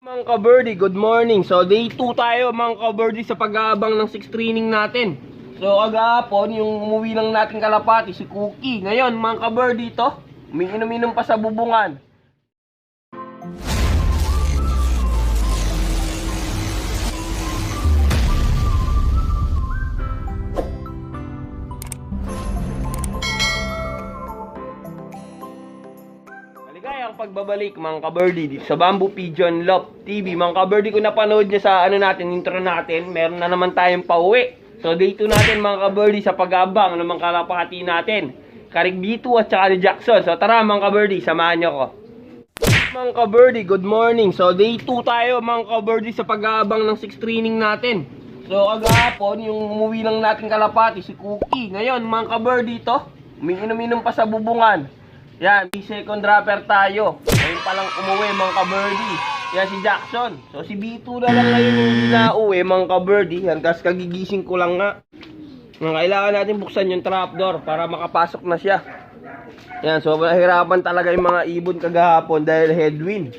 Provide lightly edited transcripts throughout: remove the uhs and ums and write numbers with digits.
Mga ka-birdie, good morning. So day 2 tayo mga ka-birdie sa pag-aabang ng 6 training natin. So kagahapon yung umuwi lang natin kalapati si Cookie. Ngayon mga ka-birdie to, umiinom-inom pa sa bubungan. Maligayang pagbabalik mga ka-birdie dito sa Bamboo Pigeon Loft TV. Mga ka-birdie, kung napanood niya sa intro natin, meron na naman tayong pauwi. So day 2 natin mga ka-birdie sa pag-aabang ng mga kalapati natin, Karig B2 at saka ni Jackson. So tara mga ka-birdie, samahan niyo ko. Mga ka-birdie, good morning. So day 2 tayo mga ka-birdie sa pag-aabang ng 6 training natin. So kagahapon yung umuwi lang natin kalapati si Cookie. Ngayon mga ka-birdie to, umiinom-inom pa sa bubungan. Yan, second dropper tayo. Ngayon palang umuwi mga ka-birdie. Yan si Jackson. So si B2 na lang ngayon yung hindi na uwi mga ka-birdie. Yan, kasi kagigising ko lang nga. Kailangan natin buksan yung trapdoor para makapasok na siya. Yan, so nahirapan talaga yung mga ibon kagahapon dahil headwind.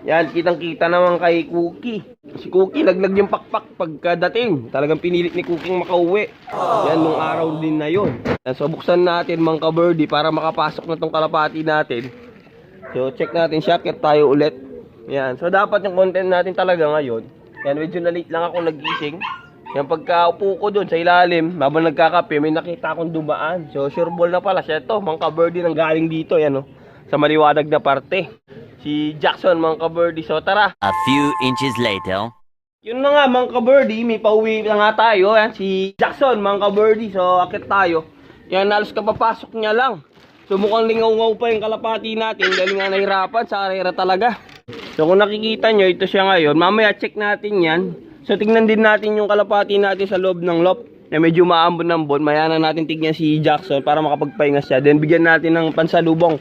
Yan, kitang-kita naman kay Cookie. Si Cookie, laglag yung pakpak pagkadating. Talagang pinilit ni Cookie makauwi. Yan, nung araw din na yun. Yan, so buksan natin mga ka-birdie para makapasok na tong kalapati natin. So check natin siya, kaya tayo ulit. Yan, so dapat yung content natin talaga ngayon. Yan, medyo na late lang ako nagising. Yan, pagka-upo ko doon sa ilalim, habang nagkakape, may nakita akong dumaan. So sure ball na pala siya to, mga ka-birdie nang galing dito. Yan, oh, sa maliwanag na parte. Si Jackson mga ka-birdie. So tara. A few inches later. Yun na nga mga ka-birdie, may pauwi na nga tayo. Yan, si Jackson mga ka-birdie. So akit tayo. Yan, halos kapapasok niya lang. So mukhang lingaw-ngaw pa yung kalapati natin dahil nga nahirapan sa karera talaga. So kung nakikita nyo, ito siya ngayon. Mamaya check natin yan. So tingnan din natin yung kalapati natin sa loob ng loft na medyo maambon-ambon. Maya na natin tignan si Jackson para makapagpahinga siya. Then bigyan natin ng pansalubong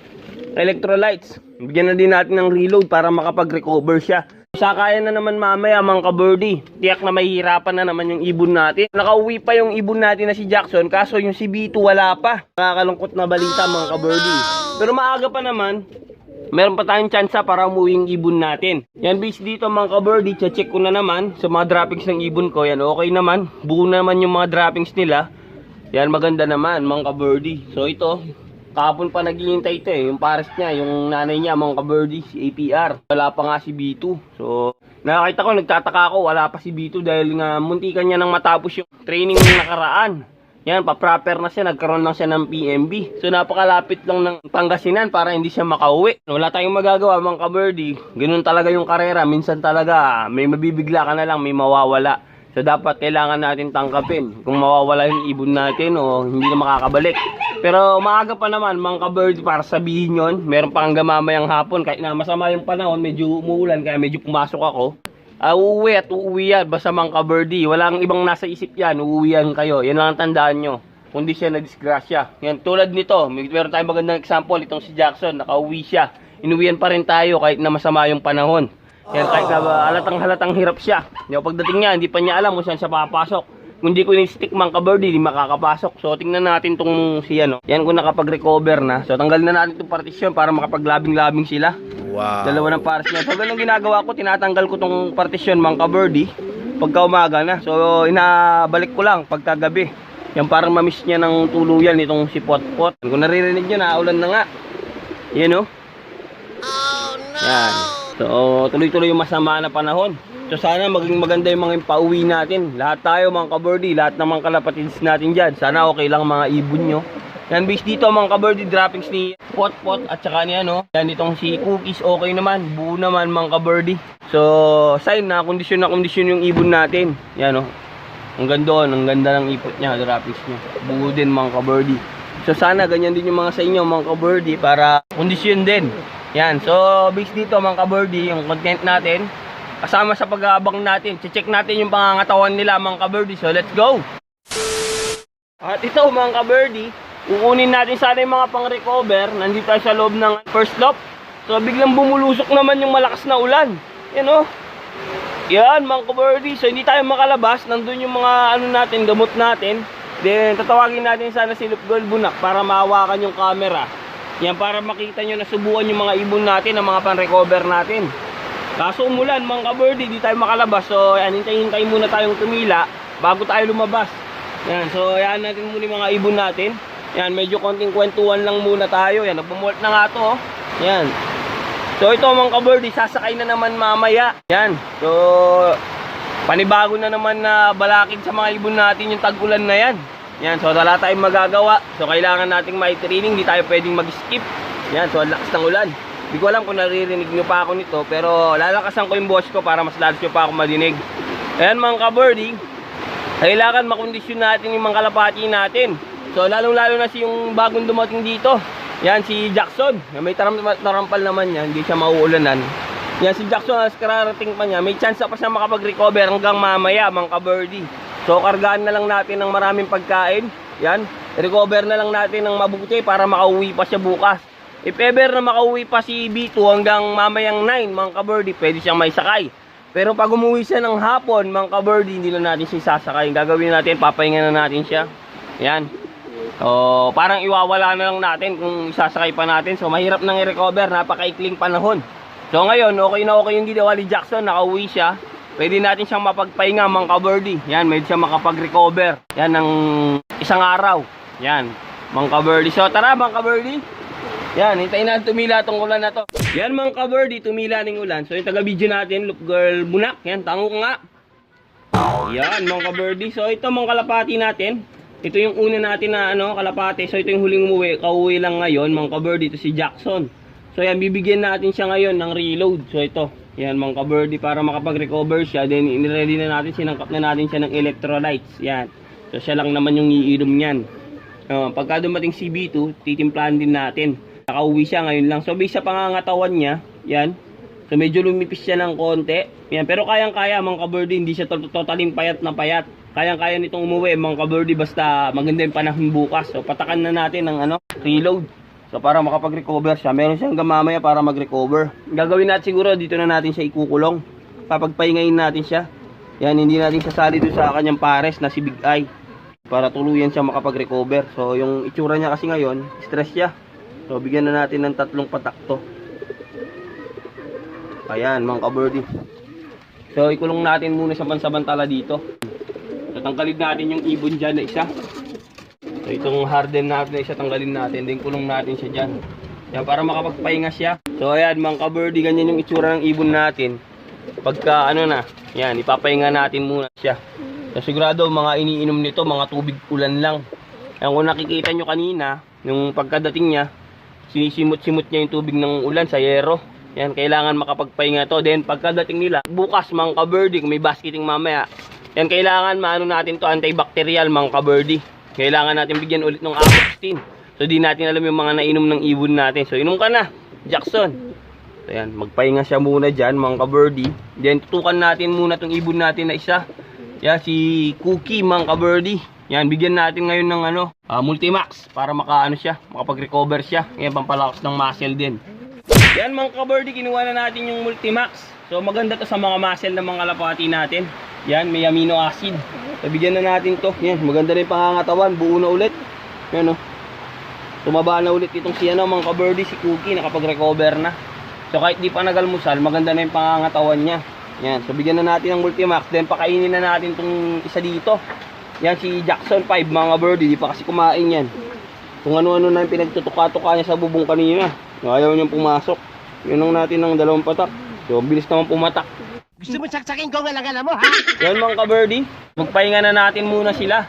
electrolytes. Bigyan na din natin ng reload para makapag-recover siya. Sakaya na naman mamaya mga ka-birdie. Tiyak na mahihirapan na naman yung ibon natin. Nakauwi pa yung ibon natin na si Jackson, kaso yung si B2 wala pa. Nakakalungkot na balita mga ka-birdie. Pero maaga pa naman, meron pa tayong chance para umuwi yung ibon natin. Yan, base dito mga ka-birdie, check ko na naman sa mga droppings ng ibon ko. Yan, okay naman. Buo naman yung mga droppings nila. Yan, maganda naman mga ka-birdie. So ito, kahapon pa naghihintay ito eh, yung pares niya, yung nanay niya mga ka-birdie, si APR. Wala pa nga si B2. So nakakita ko, nagtataka ako, wala pa si B2 dahil nga muntikan niya nang matapos yung training ng nakaraan. Yan, pa-proper na siya, nagkaroon lang siya ng PMB. So napakalapit lang ng Pangasinan para hindi siya makauwi. Wala tayong magagawa mga ka-birdie. Ganun talaga yung karera, minsan talaga may mabibigla ka na lang, may mawawala. So dapat kailangan natin tangkapin kung mawawala yung ibon natin o hindi na makakabalik. Pero maaga pa naman mga ka-birdie para sabihin yon. Meron pa hanggang mamayang hapon kahit na masama yung panahon, medyo umuulan kaya medyo pumasok ako. Uuwi at uuwi yan basta mga ka-birdie. Walang ibang nasa isip yan, uuwi yan kayo. Yan lang ang tandaan nyo. Kundi siya na disgrasya. Yan, tulad nito, meron tayong magandang example. Itong si Jackson, nakauwi siya. Inuwian pa rin tayo kahit na masama yung panahon. Yan, kahit na halatang hirap siya. Yung pagdating niya, hindi pa niya alam kung saan siya papasok. Kung di ko ni-stick mga ka-birdie, hindi makakapasok. So tingnan natin tong si ano. Yan, kung nakapag-recover na. So tanggalin na natin itong partition para makapaglabing-labing sila. Wow. Dalawa ng pares niya. So ganun ginagawa ko, tinatanggal ko tong partition mga ka-birdie pagka umaga na. So inabalik ko lang pagkagabi. Yan, parang mamiss niya ng tuluyan itong si Potpot. Kung naririnig nyo, naulan na nga. Yan o. Oh no. Yan. So tuloy-tuloy yung masama na panahon. So sana maging maganda yung mga pauwi natin. Lahat tayo mga ka-birdie, lahat ng mga kalapatids natin dyan. Sana okay lang mga ibon nyo. Yan, base dito mga ka-birdie, droppings ni Potpot at saka ni ano. Yan, itong si Cookies okay naman. Buo naman mga ka-birdie. So sign na kondisyon yung ibon natin. Yan o. Ang ganda ng ipot niya, droppings niya. Buo din mga ka-birdie. So sana ganyan din yung mga sa inyo mga ka-birdie para kondisyon din. Yan, so base dito mga ka-birdie, yung content natin kasama sa pag-aabang natin. Check natin yung pangangatawan nila mga ka-birdie. So let's go. At ito mga ka-birdie, kukunin natin sana yung mga pang-recover. Nandito tayo sa loob ng first loft. So biglang bumulusok naman yung malakas na ulan. Yan o. Yan mga ka-birdie. So hindi tayo makalabas. Nandun yung mga ano natin, gamot natin. Then tatawagin natin sana si Luke Golbunak para mahawakan yung camera. Yan, para makita nyo na subukan yung mga ibon natin, ang mga pan-recover natin. Kaso umulan mga kabirdie, di tayo makalabas. So yan, hintayin muna tayong tumila bago tayo lumabas. Yan, so yan natin muna yung mga ibon natin. Yan, medyo konting kwentuhan lang muna tayo. Yan, nagpumult na nga to, oh. Yan. So ito mga kabirdie, sasakay na naman mamaya. Yan. So panibago na naman na balakid sa mga ibon natin yung tag-ulan na yan. Yan, so wala tayong magagawa. So kailangan nating may training, di tayo pwedeng mag-skip. Yan, so ang lakas ng ulan. Hindi ko alam kung naririnig nyo pa ako nito, pero lalakasan ko yung boss ko para mas lalas nyo pa ako madinig. Ayan mga kabirdie, kailangan makondisyon natin yung mga kalapati natin. So lalong lalo na si yung bagong dumating dito. Yan si Jackson, may tarampal naman yan, hindi siya mauulanan. Yan si Jackson, as kararating pa niya, may chance pa siya makapag-recover hanggang mamaya mga kabirdie. So kargaan na lang natin ng maraming pagkain. Yan, recover na lang natin ng mabuti para makauwi pa siya bukas. If ever na makauwi pa si B2 hanggang mamayang 9 mga kabirdie, pwede siyang may sakay. Pero pag umuwi siya ng hapon mga kabirdie, hindi na natin siya sasakay. Gagawin natin, papahinga na natin siya. Yan. So parang iwawala na lang natin kung isasakay pa natin. So mahirap nang i-recover, napakaikling panahon. So ngayon, okay na okay yung ginawa ni Jackson, nakauwi siya. Pwede natin siyang mapagpahinga mga kabirdie. Yan, medyo siya makapag-recover. Yan ng isang araw. Yan, mga kabirdie. So tara mga kabirdie. Yan, hintayin natin tumila itong ulan na to. Yan mga kabirdie, tumila ng ulan. So yung taga-video natin, Look Girl Bunak. Yan, tango ka nga. Yan mga kabirdie. So ito mga kalapati natin. Ito yung una natin na kalapati. So ito yung huling umuwi. Kauwi lang ngayon mga kabirdie. Ito si Jackson. So yan, bibigyan natin siya ngayon ng reload. So ito, yan mga kabirdie, para makapag-recover siya. Then iniready na natin, sinangkap na natin siya ng electrolytes. Yan. So siya lang naman yung iinom niyan. Pagka dumating si B2, titimplahan din natin. Nakauwi siya ngayon lang. So based sa pangangatawan niya, yan. So medyo lumipis siya ng konti. Yan, pero kayang-kaya mga kabirdie, hindi siya totaling payat na payat. Kayang-kaya nitong umuwi mga kabirdie, basta maganda yung panahon bukas. So patakan na natin ng reload. So para makapag-recover siya, meron siyang gamamaya para mag-recover. Gagawin natin siguro, dito na natin siya ikukulong. Papagpahingayin natin siya. Yan, hindi natin sasali doon sa kanyang pares na si Big Eye, para tuluyan siya makapag-recover. So yung itsura niya kasi ngayon, stress siya. So bigyan na natin ng 3 patak to. Ayan mga kabirdie. So ikulong natin muna sa pansabantala dito. So tanggalin natin yung ibon dyan na isa. So itong harden natin na isa, tanggalin natin. Then kulong natin siya dyan. Yan, para makapagpahinga siya. So ayan mga kabirdie, ganyan yung itsura ng ibon natin. Pagka na, yan, ipapahinga natin muna siya. So sigurado mga iniinom nito, mga tubig ulan lang. Yan, kung nakikita nyo kanina, yung pagkadating niya, sinisimot-simot niya yung tubig ng ulan sa yero. Yan, kailangan makapagpahinga to. Then pagkadating nila, bukas mga kabirdie, kung may basketing mamaya, yan, kailangan maano natin to, antibacterial mga kabirdie. Kailangan natin bigyan ulit ng Apoxtin. So di natin alam yung mga nainom ng ibon natin. So inom ka na, Jackson. So yan, magpahinga siya muna dyan mga kabirdie. Then tutukan natin muna tong ibon natin na isa. Yan, si Cookie mga kabirdie. Yan, bigyan natin ngayon ng Multimax para siya, makapag-recover siya. Yan, pampalakas ng muscle din. Yan mga kabirdie, kinuha na natin yung Multimax. So maganda to sa mga muscle ng mga kalapati natin. Yan, may amino acid. So bigyan na natin to. Yan, maganda rin pangangatawan, buo na ulit. Yan tumaba na ulit itong mga kabirdie, si Cookie, nakapag-recover na. So kahit di pa nagalmusal, maganda na yung pangangatawan niya. Yan, so bigyan na natin ng Multimax. Then pakainin na natin itong isa dito. Yan si Jackson 5 mga birdie, di pa kasi kumain yan. Kung ano-ano na yung pinagtutuka-tuka niya sa bubong kanina. Ayaw niyang pumasok. Yun ang natin ng 2 patak. So bilis naman pumatak. Gusto mo saksakin ko nga lang mo, ha? Yan mga kabirdie, magpahinga na natin muna sila.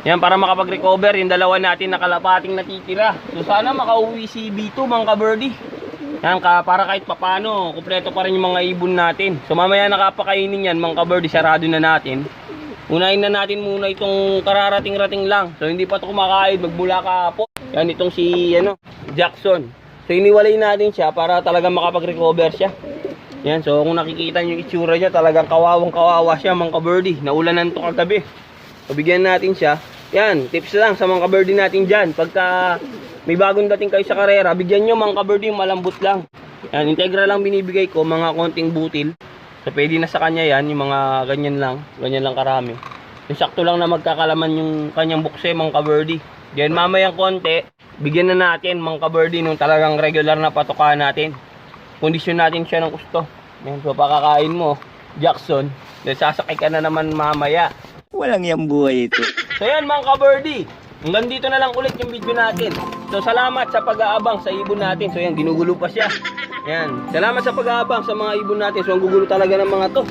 Yan, para makapag-recover yung dalawa natin na kalapating natitira. So sana makauwi si B2 mga kabirdie. Yan, para kahit papano, kumpleto pa rin yung mga ibon natin. So mamaya nakapakainin yan mga kabirdie, sarado na natin. Unahin na natin muna itong kararating-rating lang. So hindi pa ito kumakain, magmula kahapon. Yan, itong si Jackson. So iniwalay natin siya para talagang makapag-recover siya. Yan, so kung nakikita nyo yung itsura niya, talagang kawawang-kawawa siya mga kabirdie. Naulanan to kagabi. So bigyan natin siya. Yan, tips lang sa mga kabirdie natin dyan. Pagka may bagong dating kayo sa karera, bigyan nyo mga kabirdie yung malambot lang. Yan, integra lang binibigay ko, mga konting butil. So pwede na sa kanya yan, yung mga ganyan lang karami. Yung sakto lang na magkakalaman yung kanyang bukse mga kabirdie. Then mamayang konti, bigyan na natin mga kabirdie nung talagang regular na patukaan natin. Kondisyon natin siya ng gusto. Yan, so pakakain mo, Jackson. Dahil sasakay ka na naman mamaya. Walang yang buhay ito. So yan mga ka-birdie, hanggang dito na lang ulit yung video natin. So salamat sa pag-aabang sa ibon natin. So yan, ginugulo pa siya. Yan, salamat sa pag-aabang sa mga ibon natin. So ang gugulo talaga ng mga to.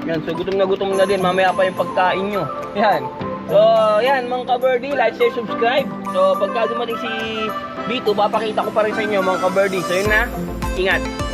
Yan, so gutom na din. Mamaya pa yung pagkain nyo. Yan. So yan mga ka-birdie, like, share, subscribe. So pagka dumating si Bito, papakita ko pa rin sa inyo mga ka-birdie. So yun na, ingat.